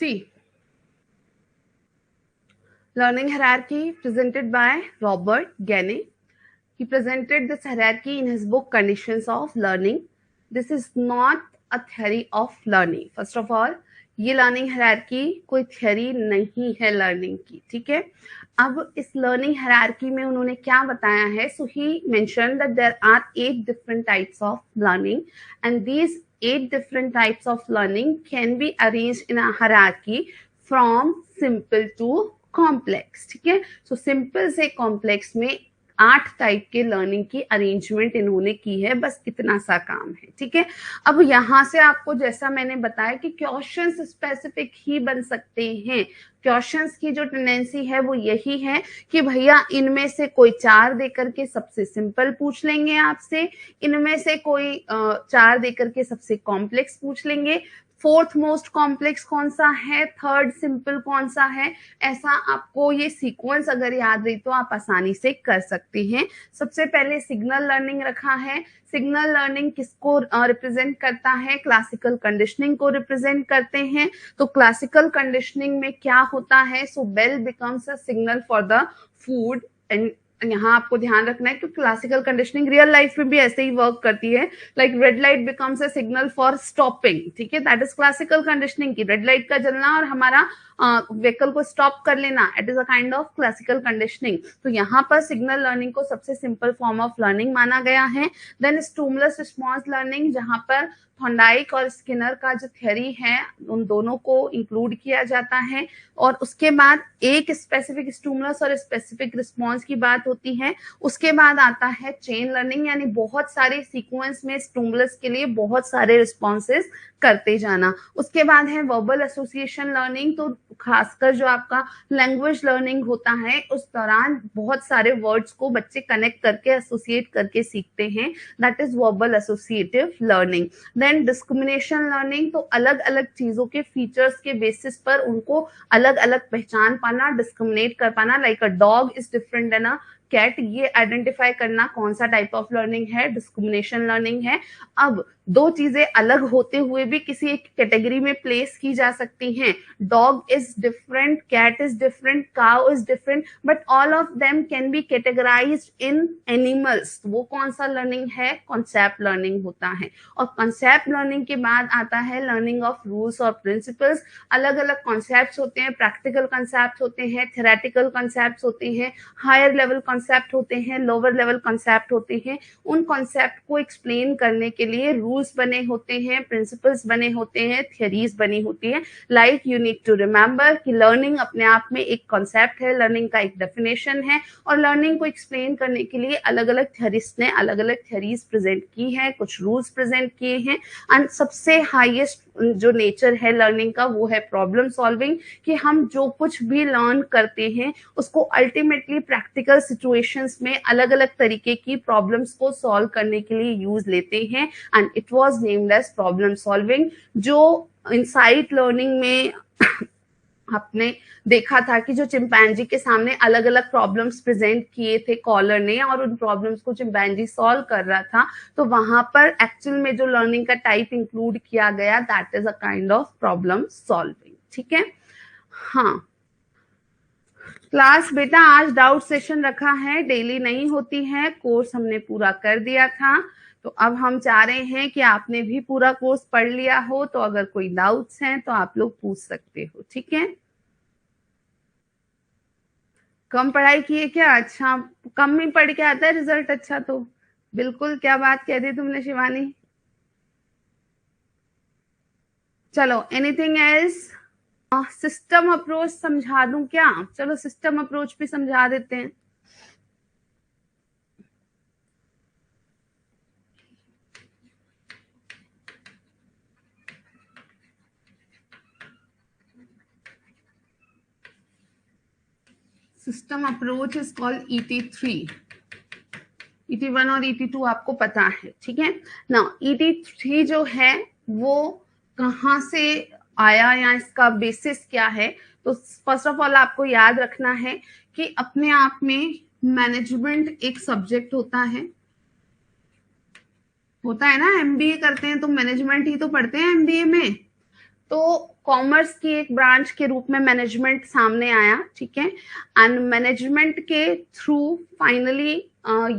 See, learning hierarchy presented by Robert Genne. He presented this hierarchy in his book Conditions of Learning. This is not a theory of learning. First of all, ये learning hierarchy कोई theory नहीं है learning की, ठीक है। अब इस learning hierarchy में उन्होंने क्या बताया है, so he mentioned that there are 8 different types of learning and these 8 different types of learning can be arranged in a hierarchy from simple to complex, ठीक है। सो सिंपल से कॉम्प्लेक्स में 8 type के लर्निंग की arrangement इन्होंने की है, बस इतना सा काम है, ठीक है। अब यहां से आपको जैसा मैंने बताया कि क्वेश्चंस स्पेसिफिक ही बन सकते हैं। क्वेश्चंस की जो टेंडेंसी है वो यही है कि भैया इनमें से कोई 4 देकर के सबसे सिंपल पूछ लेंगे आपसे, इनमें से कोई 4 देकर के सबसे कॉम्प्लेक्स पूछ लेंगे, फोर्थ मोस्ट कॉम्प्लेक्स कौन सा है, थर्ड सिंपल कौन सा है, ऐसा आपको ये सीक्वेंस अगर याद रही तो आप आसानी से कर सकते हैं। सबसे पहले सिग्नल लर्निंग रखा है। सिग्नल लर्निंग किसको रिप्रेजेंट करता है, क्लासिकल कंडीशनिंग को रिप्रेजेंट करते हैं। तो क्लासिकल कंडीशनिंग में क्या होता है, so bell becomes a signal for the food and यहाँ आपको ध्यान रखना है कि क्लासिकल कंडीशनिंग रियल लाइफ में भी ऐसे ही वर्क करती है। Like red light becomes a signal for stopping, ठीक है, दैट इज क्लासिकल कंडीशनिंग की रेड लाइट का जलना और हमारा व्हीकल को स्टॉप कर लेना, it is a kind of classical conditioning. तो यहाँ पर सिग्नल लर्निंग को सबसे सिंपल फॉर्म ऑफ लर्निंग माना गया है। देन स्टिमुलस रिस्पॉन्स लर्निंग, जहां पर थॉर्नडाइक और स्किनर का जो थ्योरी है उन दोनों को इंक्लूड किया जाता है। और उसके बाद एक स्पेसिफिक स्टिमुलस और स्पेसिफिक रिस्पॉन्स की बात होती है। उसके बाद आता है चेन लर्निंग, यानी बहुत सारे सीक्वेंस में स्टिमुलस के लिए बहुत सारे रिस्पॉन्सेस करते जाना। उसके बाद है वर्बल एसोसिएशन लर्निंग, तो खासकर जो आपका लैंग्वेज लर्निंग होता है उस दौरान बहुत सारे वर्ड्स को बच्चे कनेक्ट करके एसोसिएट करके सीखते हैं, that is verbal associative learning. Then discrimination learning, तो अलग अलग चीजों के फीचर्स के बेसिस पर उनको अलग अलग पहचान पाना, डिस्क्रिमिनेट कर पाना, like a dog is different than a cat, ये आइडेंटिफाई करना कौन सा टाइप ऑफ लर्निंग है, डिस्क्रिमिनेशन लर्निंग है। अब दो चीजें अलग होते हुए भी किसी एक कैटेगरी में प्लेस की जा सकती हैं। Dog is different, cat is different, cow is different, but all of them can be categorised in animals. वो कौन सा लर्निंग है, कॉन्सेप्ट लर्निंग होता है। और कॉन्सेप्ट लर्निंग के बाद आता है लर्निंग ऑफ रूल्स और प्रिंसिपल्स। अलग अलग कॉन्सेप्ट्स होते हैं, प्रैक्टिकल कॉन्सेप्ट्स होते हैं, थ्योरेटिकल कॉन्सेप्ट्स होते हैं, हायर लेवल कॉन्सेप्ट होते हैं, लोअर लेवल कॉन्सेप्ट होते हैं। उन कॉन्सेप्ट को एक्सप्लेन करने के लिए रूल्स बने होते हैं, प्रिंसिपल्स बने होते हैं, थियरीज बनी होती है। Like you need to remember कि लर्निंग अपने आप में एक कॉन्सेप्ट है, लर्निंग का एक डेफिनेशन है, और लर्निंग को एक्सप्लेन करने के लिए अलग अलग थियरिस्ट ने अलग अलग थियरीज प्रेजेंट की है, कुछ रूल्स प्रेजेंट किए हैं। एंड सबसे हाईएस्ट जो नेचर है लर्निंग का वो है प्रॉब्लम सॉल्विंग, कि हम जो कुछ भी लर्न करते हैं उसको अल्टीमेटली प्रैक्टिकल सिचुएशंस में अलग अलग तरीके की प्रॉब्लम्स को सॉल्व करने के लिए यूज लेते हैं, and it was named as problem solving. जो इनसाइट लर्निंग में आपने देखा था कि जो चिंपैंजी के सामने अलग अलग प्रॉब्लम्स प्रेजेंट किए थे कॉलर ने, और उन प्रॉब्लम्स को चिंपैंजी सॉल्व कर रहा था, तो वहां पर एक्चुअल में जो लर्निंग का टाइप इंक्लूड किया गया that is a kind of problem solving, ठीक है। हाँ क्लास बेटा आज डाउट सेशन रखा है, डेली नहीं होती है, कोर्स हमने पूरा कर दिया था, तो अब हम चाह रहे हैं कि आपने भी पूरा कोर्स पढ़ लिया हो, तो अगर कोई डाउट्स हैं तो आप लोग पूछ सकते हो, ठीक है। कम पढ़ाई किए क्या, अच्छा कम ही पढ़ के आता है रिजल्ट अच्छा, तो बिल्कुल क्या बात कह दी तुमने शिवानी। चलो एनीथिंग एल्स, सिस्टम अप्रोच समझा दूं क्या, चलो सिस्टम अप्रोच भी समझा देते हैं। System approach is called ET3, ET1 और ET2 आपको पता है, ठीक है ना। ET3 जो है वो कहाँ से आया या इसका बेसिस क्या है, तो फर्स्ट ऑफ ऑल आपको याद रखना है कि अपने आप में मैनेजमेंट एक सब्जेक्ट होता है ना, MBA करते हैं तो मैनेजमेंट ही तो पढ़ते हैं MBA में। तो कॉमर्स की एक ब्रांच के रूप में मैनेजमेंट सामने आया, ठीक है। एंड मैनेजमेंट के थ्रू फाइनली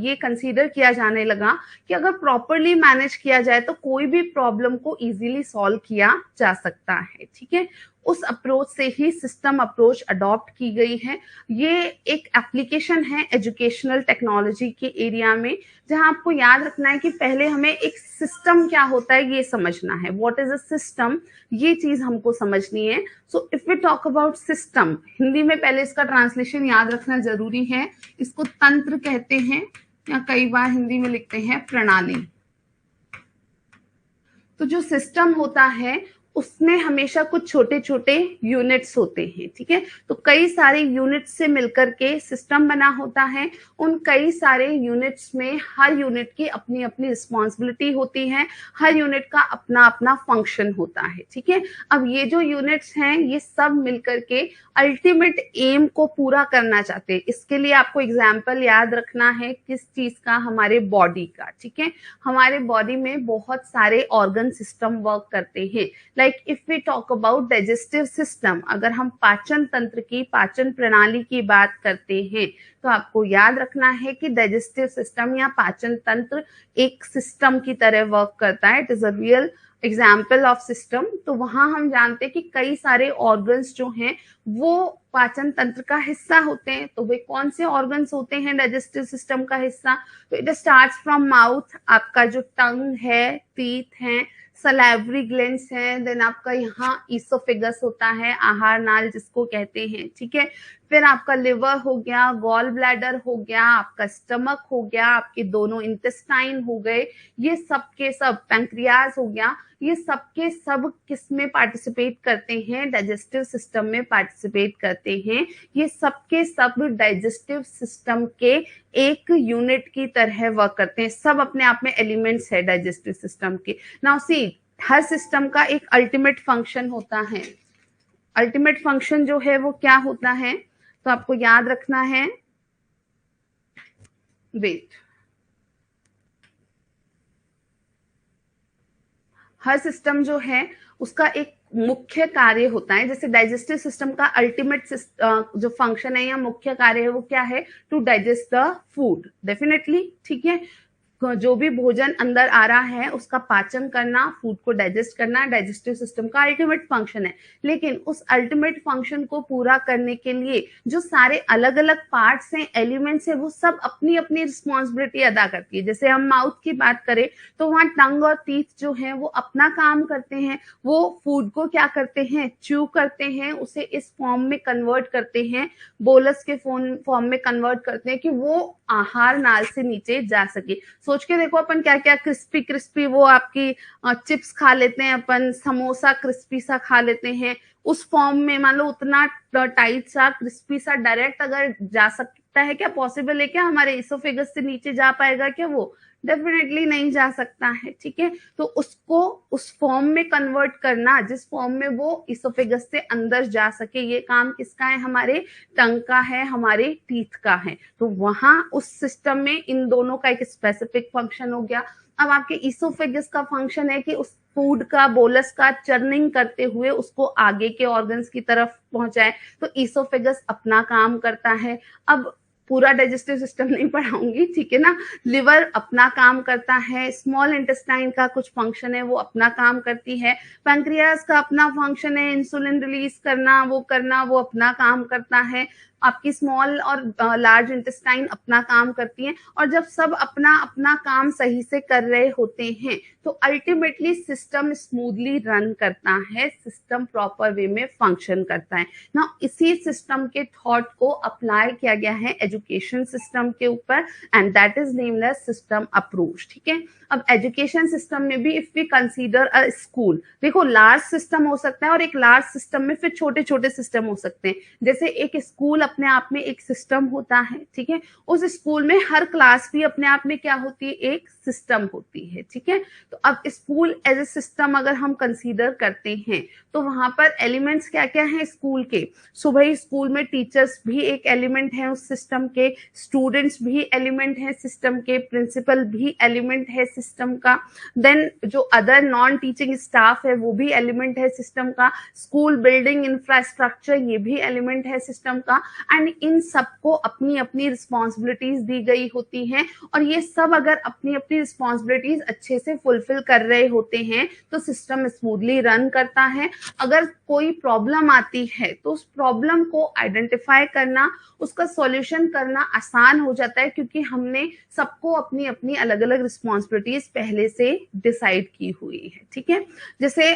ये कंसीडर किया जाने लगा कि अगर प्रॉपरली मैनेज किया जाए तो कोई भी प्रॉब्लम को इजीली सॉल्व किया जा सकता है, ठीक है। उस अप्रोच से ही सिस्टम अप्रोच अडॉप्ट की गई है। ये एक एप्लीकेशन है एजुकेशनल टेक्नोलॉजी के एरिया में, जहां आपको याद रखना है कि पहले हमें एक सिस्टम क्या होता है ये समझना है। व्हाट इज अ सिस्टम, ये चीज हमको समझनी है। So if we talk about system, Hindi में पहले इसका ट्रांसलेशन याद रखना जरूरी है। इसको तंत्र कहते हैं या कई बार हिंदी में लिखते हैं प्रणाली। तो जो सिस्टम होता है उसमें हमेशा कुछ छोटे छोटे यूनिट्स होते हैं, ठीक है। तो कई सारे यूनिट्स से मिलकर के सिस्टम बना होता है। उन कई सारे यूनिट्स में हर यूनिट की अपनी अपनी रिस्पॉन्सिबिलिटी होती है, हर यूनिट का अपना अपना फंक्शन होता है, ठीक है। अब ये जो यूनिट्स हैं ये सब मिलकर के अल्टीमेट एम को पूरा करना चाहते हैं। इसके लिए आपको एग्जाम्पल याद रखना है किस चीज का, हमारे बॉडी का, ठीक है। हमारे बॉडी में बहुत सारे ऑर्गन सिस्टम वर्क करते हैं। Like if we talk about digestive system, अगर हम पाचन तंत्र की, पाचन प्रणाली की बात करते हैं तो आपको याद रखना है कि डाइजेस्टिव सिस्टम या पाचन तंत्र एक सिस्टम की तरह वर्क करता है। It is a real example of system. तो वहां हम जानते हैं कि कई सारे ऑर्गन्स जो हैं वो पाचन तंत्र का हिस्सा होते हैं। तो वे कौन से ऑर्गन्स होते हैं डाइजेस्टिव सिस्टम का हिस्सा? तो इट स्टार्ट्स फ्रॉम माउथ, आपका जो टंग है, टीथ है, सलाइवरी ग्लैंड्स हैं, देन आपका यहाँ ईसोफेगस होता है, आहार नाल जिसको कहते हैं, ठीक है। फिर आपका लिवर हो गया, गॉल ब्लैडर हो गया, आपका स्टमक हो गया, आपके दोनों इंटेस्टाइन हो गए, ये सब के सब, पैंक्रियाज हो गया, ये सब के सब किस में पार्टिसिपेट करते हैं? डाइजेस्टिव सिस्टम में पार्टिसिपेट करते हैं। ये सब के सब डाइजेस्टिव सिस्टम के एक यूनिट की तरह वर्क करते हैं। सब अपने आप में एलिमेंट्स है डाइजेस्टिव सिस्टम के। नाउ सी, हर सिस्टम का एक अल्टीमेट फंक्शन होता है। अल्टीमेट फंक्शन जो है वो क्या होता है? तो आपको याद रखना है, वेट, हर सिस्टम जो है उसका एक मुख्य कार्य होता है। जैसे डाइजेस्टिव सिस्टम का अल्टीमेट जो फंक्शन है या मुख्य कार्य है वो क्या है? To digest the food, definitely, ठीक है। जो भी भोजन अंदर आ रहा है उसका पाचन करना, फूड को डाइजेस्ट करना डाइजेस्टिव सिस्टम का अल्टीमेट फंक्शन है। लेकिन उस अल्टीमेट फंक्शन को पूरा करने के लिए जो सारे अलग अलग पार्ट्स हैं, एलिमेंट्स हैं, वो सब अपनी अपनी रिस्पॉन्सिबिलिटी अदा करती है। जैसे हम माउथ की बात करें तो वहां टंग और टीथ जो है वो अपना काम करते हैं। वो फूड को क्या करते हैं? च्यू करते हैं, उसे इस फॉर्म में कन्वर्ट करते हैं, बोलस के फॉर्म में कन्वर्ट करते हैं कि वो आहार नाल से नीचे जा सके। सोच के देखो, अपन क्या क्या क्रिस्पी क्रिस्पी वो आपकी चिप्स खा लेते हैं, अपन समोसा क्रिस्पी सा खा लेते हैं, उस फॉर्म में मान लो उतना टाइट सा क्रिस्पी सा डायरेक्ट अगर जा सकता है क्या? पॉसिबल है क्या? हमारे इसोफेगस से नीचे जा पाएगा क्या? वो डेफिनेटली नहीं जा सकता है, ठीक है। तो उसको उस फॉर्म में कन्वर्ट करना जिस फॉर्म में वो इसोफेगस से अंदर जा सके, ये काम किसका है? हमारे टंग का है, हमारे टीथ का है। तो वहां उस सिस्टम में इन दोनों का एक स्पेसिफिक फंक्शन हो गया। अब आपके इसोफेगस का फंक्शन है कि उस फूड का, बोलस का चर्निंग करते हुए उसको आगे के ऑर्गन्स की तरफ पहुंचाए। तो इसोफेगस अपना काम करता है। अब पूरा डाइजेस्टिव सिस्टम नहीं पढ़ाऊंगी, ठीक है ना। लिवर अपना काम करता है, स्मॉल इंटेस्टाइन का कुछ फंक्शन है वो अपना काम करती है, पैंक्रियास का अपना फंक्शन है इंसुलिन रिलीज करना, वो अपना काम करता है, आपकी स्मॉल और लार्ज इंटेस्टाइन अपना काम करती हैं। और जब सब अपना अपना काम सही से कर रहे होते हैं तो अल्टीमेटली सिस्टम स्मूथली रन करता है, सिस्टम प्रॉपर वे में फंक्शन करता है ना। इसी सिस्टम के थॉट को अप्लाई किया गया है एजुकेशन सिस्टम के ऊपर, and that is named as system approach, ठीक है। अब एजुकेशन सिस्टम में भी if we consider a school, देखो लार्ज सिस्टम हो सकता है और एक लार्ज सिस्टम में फिर छोटे छोटे सिस्टम हो सकते हैं। जैसे एक स्कूल अपने आप में एक सिस्टम होता है, ठीक है। उस स्कूल में हर क्लास भी अपने आप में क्या होती है? एक सिस्टम होती है, ठीक है। तो अब स्कूल एज ए सिस्टम अगर हम कंसीडर करते हैं तो वहां पर एलिमेंट्स क्या क्या हैं स्कूल के? सुबह स्कूल में टीचर्स भी एक एलिमेंट है उस सिस्टम के, स्टूडेंट्स भी एलिमेंट है सिस्टम के, प्रिंसिपल भी एलिमेंट है सिस्टम का, देन जो अदर नॉन टीचिंग स्टाफ है वो भी एलिमेंट है सिस्टम का, स्कूल बिल्डिंग इंफ्रास्ट्रक्चर ये भी एलिमेंट है सिस्टम का। एंड इन सबको अपनी अपनी रिस्पॉन्सिबिलिटीज दी गई होती हैं, और ये सब अगर अपनी अपनी रिस्पॉन्सिबिलिटीज अच्छे से फुलफिल कर रहे होते हैं तो सिस्टम स्मूथली रन करता है। अगर कोई प्रॉब्लम आती है तो उस प्रॉब्लम को आइडेंटिफाई करना, उसका सॉल्यूशन करना आसान हो जाता है, क्योंकि हमने सबको अपनी अपनी अलग अलग रिस्पॉन्सिबिलिटीज पहले से डिसाइड की हुई है। ठीक है, जैसे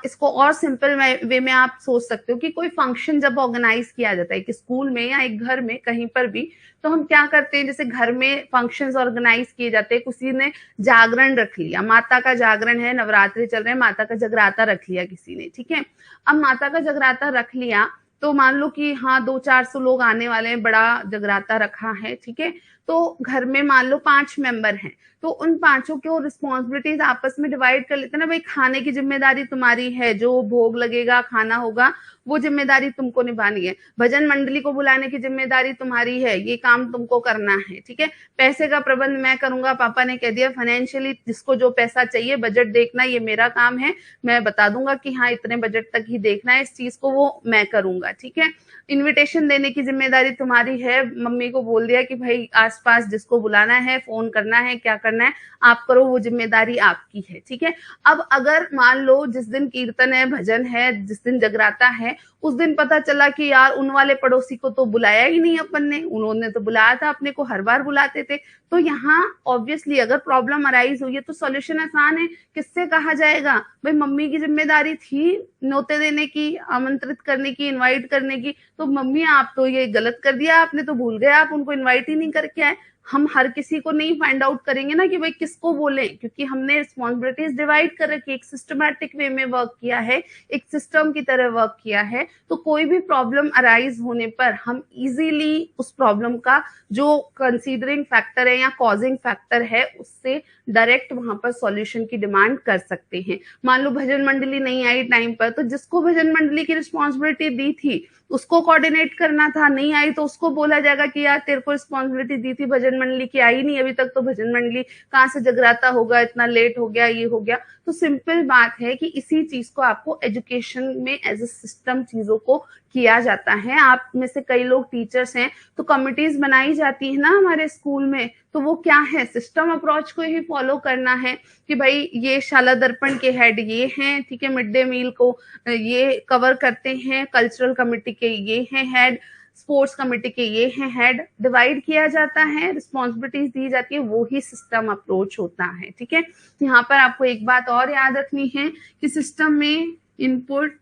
इसको और सिंपल वे में आप सोच सकते हो कि कोई फंक्शन जब ऑर्गेनाइज किया जाता है कि स्कूल में या एक घर में कहीं पर भी, तो हम क्या करते हैं, जैसे घर में फंक्शंस ऑर्गेनाइज किए जाते हैं, किसी ने जागरण रख लिया, माता का जागरण है, नवरात्रि चल रहे हैं, माता का जगराता रख लिया किसी ने। ठीक है, अब माता का जगराता रख लिया तो मान लो कि हाँ 200-400 लोग आने वाले हैं, बड़ा जगराता रखा है। ठीक है, तो घर में मान लो 5 मेंबर हैं, तो उन 5 को रिस्पॉन्सिबिलिटीज आपस में डिवाइड कर लेते हैं ना, भाई खाने की जिम्मेदारी तुम्हारी है, जो भोग लगेगा खाना होगा वो जिम्मेदारी तुमको निभानी है, भजन मंडली को बुलाने की जिम्मेदारी तुम्हारी है, ये काम तुमको करना है। ठीक है, पैसे का प्रबंध मैं करूंगा, पापा ने कह दिया फाइनेंशियली जिसको जो पैसा चाहिए बजट देखना ये मेरा काम है, मैं बता दूंगा कि हाँ इतने बजट तक ही देखना है इस चीज को, वो मैं करूंगा। ठीक है, इनविटेशन देने की जिम्मेदारी तुम्हारी है, मम्मी को बोल दिया कि भाई आसपास जिसको बुलाना है, फोन करना है, क्या करना है आप करो, वो जिम्मेदारी आपकी है। ठीक है, अब अगर मान लो जिस दिन कीर्तन है, भजन है, जिस दिन जगराता है, उस दिन पता चला कि यार उन वाले पड़ोसी को तो बुलाया ही नहीं अपन ने, उन्होंने तो बुलाया था, अपने को हर बार बुलाते थे, तो यहाँ ऑब्वियसली अगर प्रॉब्लम अराइज हुई है तो सॉल्यूशन आसान है, किससे कहा जाएगा, भाई मम्मी की जिम्मेदारी थी न्योते देने की, आमंत्रित करने की, इनवाइट करने की, तो मम्मी आप तो ये गलत कर दिया आपने, तो भूल गए, आप उनको इनवाइट ही नहीं करके आए। हम हर किसी को नहीं फाइंड आउट करेंगे ना कि भाई किसको बोले, क्योंकि हमने रिस्पॉन्सिबिलिटीज डिवाइड कर रखी है, एक सिस्टमैटिक वे में वर्क किया है, एक सिस्टम की तरह वर्क किया है, तो कोई भी प्रॉब्लम अराइज होने पर हम इजीली उस प्रॉब्लम का जो कंसीडरिंग फैक्टर है या कॉजिंग फैक्टर है उससे डायरेक्ट वहां पर सॉल्यूशन की डिमांड कर सकते हैं। मान लो भजन मंडली नहीं आई टाइम पर, तो जिसको भजन मंडली की रिस्पॉन्सिबिलिटी दी थी उसको कोऑर्डिनेट करना था, नहीं आई तो उसको बोला जाएगा कि यार तेरे को रिस्पॉन्सिबिलिटी दी थी भजन मंडली की, आई नहीं अभी तक, तो भजन मंडली कहाँ से जगराता होगा, इतना लेट हो गया, ये हो गया। तो सिंपल बात है कि इसी चीज को आपको एजुकेशन में एज ए सिस्टम चीजों को किया जाता है। आप में से कई लोग टीचर्स हैं, तो कमिटीज बनाई जाती है ना हमारे स्कूल में, तो वो क्या है, सिस्टम अप्रोच को ही फॉलो करना है कि भाई ये शाला दर्पण के हेड ये हैं, ठीक है, मिड डे मील को ये कवर करते हैं, कल्चरल कमेटी के ये हैं हेड, स्पोर्ट्स कमेटी के ये हैं हेड, डिवाइड किया जाता है, रिस्पॉन्सिबिलिटीज दी जाती है, वो ही सिस्टम अप्रोच होता है। ठीक है, यहाँ पर आपको एक बात और याद रखनी है कि सिस्टम में input,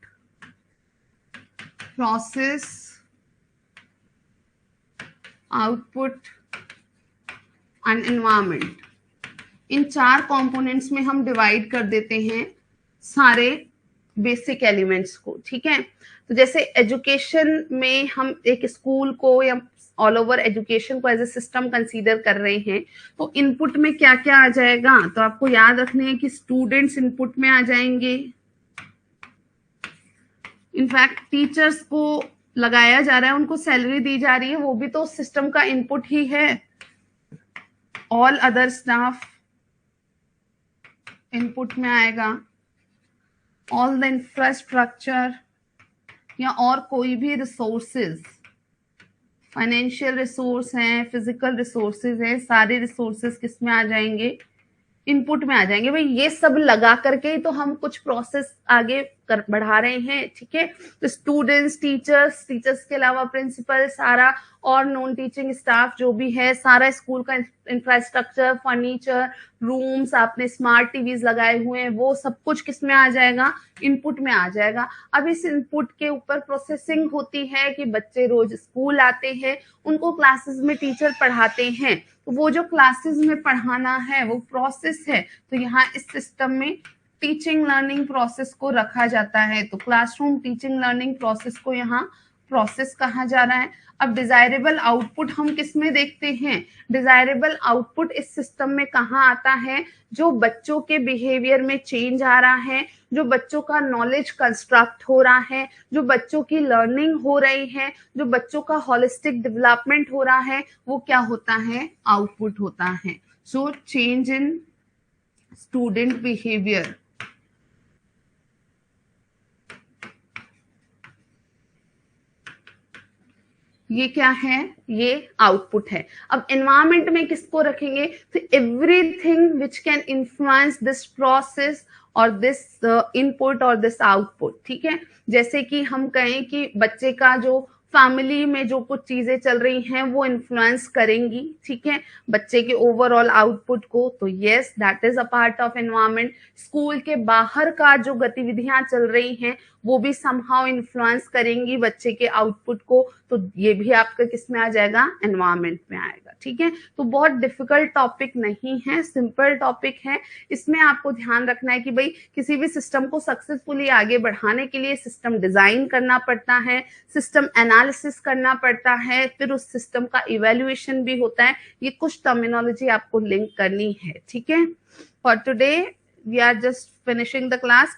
process, output and environment, in 4 components में हम डिवाइड कर देते हैं सारे बेसिक एलिमेंट्स को। ठीक है, तो जैसे एजुकेशन में हम एक स्कूल को या ऑल ओवर एजुकेशन को एज ए सिस्टम कंसीडर कर रहे हैं, तो इनपुट में क्या क्या आ जाएगा, तो आपको याद रखना है कि स्टूडेंट्स इनपुट में आ जाएंगे, इनफैक्ट टीचर्स को लगाया जा रहा है, उनको सैलरी दी जा रही है, वो भी तो सिस्टम का इनपुट ही है, ऑल अदर स्टाफ इनपुट में आएगा, ऑल द इंफ्रास्ट्रक्चर या और कोई भी रिसोर्सेज, फाइनेंशियल रिसोर्स हैं, फिजिकल रिसोर्सेज हैं, सारे रिसोर्सेज किस में आ जाएंगे, इनपुट में आ जाएंगे। भाई ये सब लगा करके ही तो हम कुछ प्रोसेस आगे बढ़ा रहे हैं। ठीक है, तो स्टूडेंट्स, टीचर्स, टीचर्स के अलावा प्रिंसिपल, सारा और नॉन टीचिंग स्टाफ जो भी है, सारा स्कूल का इंफ्रास्ट्रक्चर, फर्नीचर, रूम्स, आपने स्मार्ट टीवीज लगाए हुए हैं, वो सब कुछ किस में आ जाएगा, इनपुट में आ जाएगा। अब इस इनपुट के ऊपर प्रोसेसिंग होती है कि बच्चे रोज स्कूल आते हैं, उनको क्लासेस में टीचर पढ़ाते हैं, तो वो जो क्लासेस में पढ़ाना है वो प्रोसेस है, तो यहाँ इस सिस्टम में टीचिंग लर्निंग प्रोसेस को रखा जाता है, तो क्लासरूम टीचिंग लर्निंग प्रोसेस को यहाँ प्रोसेस कहा जा रहा है। अब डिजायरेबल आउटपुट हम किस में देखते हैं? डिजायरेबल आउटपुट इस सिस्टम में कहाँ आता है? जो बच्चों के बिहेवियर में चेंज आ रहा है, जो बच्चों का नॉलेज कंस्ट्रक्ट हो रहा है, जो बच्चों की लर्निंग हो रही है, जो बच्चों का होलिस्टिक डेवलपमेंट हो रहा है, वो क्या होता है? आउटपुट होता है। So change in student behaviour, ये क्या है? ये आउटपुट है। अब एनवायरमेंट में किसको रखेंगे? तो everything which can influence this process और दिस इनपुट और दिस आउटपुट। ठीक है, जैसे कि हम कहें कि बच्चे का जो फैमिली में जो कुछ चीजें चल रही हैं वो इन्फ्लुएंस करेंगी, ठीक है, बच्चे के ओवरऑल आउटपुट को, तो yes that is a part of environment. School के बाहर का जो गतिविधियां चल रही हैं वो भी समहाउ इन्फ्लुएंस करेंगी बच्चे के आउटपुट को, तो ये भी आपका किस में आ जाएगा? एनवायरमेंट में आएगा। ठीक है, तो बहुत डिफिकल्ट टॉपिक नहीं है, सिंपल टॉपिक है। इसमें आपको ध्यान रखना है कि भाई किसी भी सिस्टम को सक्सेसफुली आगे बढ़ाने के लिए सिस्टम डिजाइन करना पड़ता है, सिस्टम एनालिसिस करना पड़ता है, फिर उस सिस्टम का इवेल्युएशन भी होता है। ये कुछ टर्मिनोलॉजी आपको लिंक करनी है। ठीक है, for today we are just finishing the class.